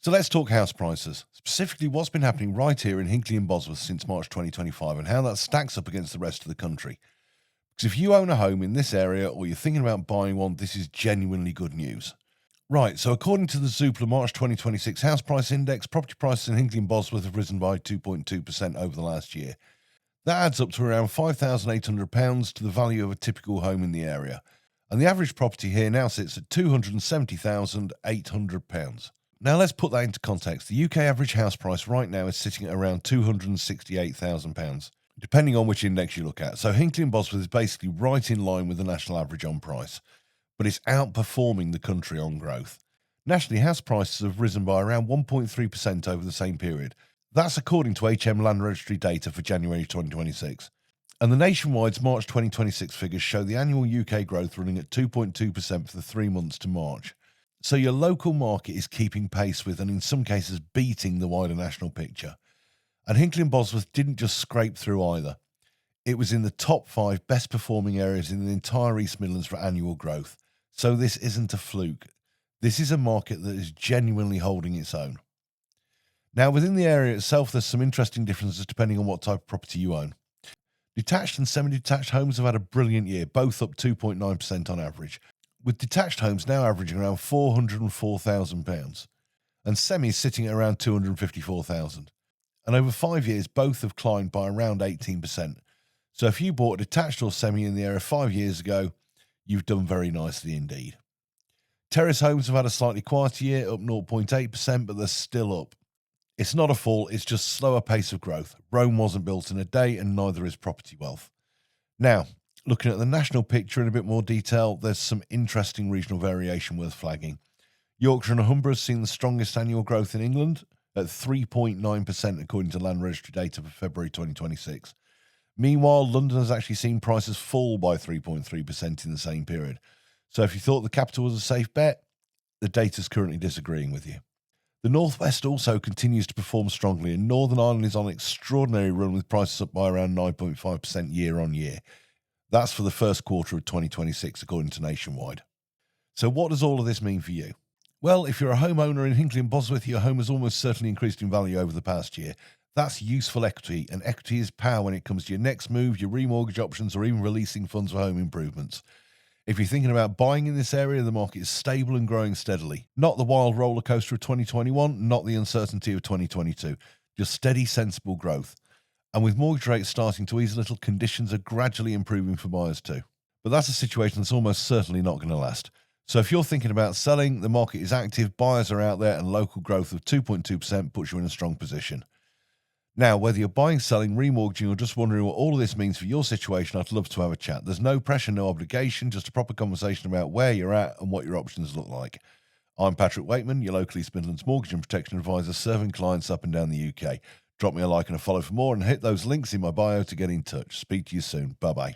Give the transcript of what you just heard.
So let's talk house prices, specifically what's been happening right here in Hinckley and Bosworth since March 2025 and how that stacks up against the rest of the country. Because if you own a home in this area or you're thinking about buying one, this is genuinely good news. Right, so according to the Zoopla March 2026 House Price Index, property prices in Hinckley and Bosworth have risen by 2.2% over the last year. That adds up to around £5,800 to the value of a typical home in the area. And the average property here now sits at £270,800. Now let's put that into context. The UK average house price right now is sitting at around £268,000, depending on which index you look at. So Hinckley and Bosworth is basically right in line with the national average on price, but it's outperforming the country on growth. Nationally, house prices have risen by around 1.3% over the same period. That's according to HM Land Registry data for January 2026. And the nationwide's March 2026 figures show the annual UK growth running at 2.2% for the 3 months to March. So your local market is keeping pace with, and in some cases beating, the wider national picture. And Hinckley and Bosworth didn't just scrape through either. It was in the top 5 best performing areas in the entire East Midlands for annual growth. So this isn't a fluke. This is a market that is genuinely holding its own. Now, within the area itself, there's some interesting differences depending on what type of property you own. Detached and semi-detached homes have had a brilliant year, both up 2.9% on average, with detached homes now averaging around £404,000 and semis sitting at around £254,000. And over 5 years, both have climbed by around 18%. So if you bought a detached or semi in the area 5 years ago, you've done very nicely indeed. Terrace homes have had a slightly quieter year, up 0.8%, but they're still up. It's not a fall, it's just slower pace of growth. Rome wasn't built in a day, and neither is property wealth. Now, looking at the national picture in a bit more detail, there's some interesting regional variation worth flagging. Yorkshire and Humber has seen the strongest annual growth in England at 3.9% according to Land Registry data for February 2026. Meanwhile, London has actually seen prices fall by 3.3% in the same period. So if you thought the capital was a safe bet, the data's currently disagreeing with you. The Northwest also continues to perform strongly, and Northern Ireland is on an extraordinary run with prices up by around 9.5% year on year. That's for the first quarter of 2026, according to Nationwide. So what does all of this mean for you? Well, if you're a homeowner in Hinckley and Bosworth, your home has almost certainly increased in value over the past year. That's useful equity, and equity is power when it comes to your next move, your remortgage options, or even releasing funds for home improvements. If you're thinking about buying in this area, the market is stable and growing steadily. Not the wild roller coaster of 2021, not the uncertainty of 2022. Just steady, sensible growth. And with mortgage rates starting to ease a little, conditions are gradually improving for buyers too. But that's a situation that's almost certainly not going to last. So if you're thinking about selling, the market is active, buyers are out there, and local growth of 2.2% puts you in a strong position. Now, whether you're buying, selling, remortgaging, or just wondering what all of this means for your situation, I'd love to have a chat. There's no pressure, no obligation, just a proper conversation about where you're at and what your options look like. I'm Patrick Weightman, your local East Midlands mortgage and protection advisor, serving clients up and down the UK. Drop me a like and a follow for more, and hit those links in my bio to get in touch. Speak to you soon. Bye-bye.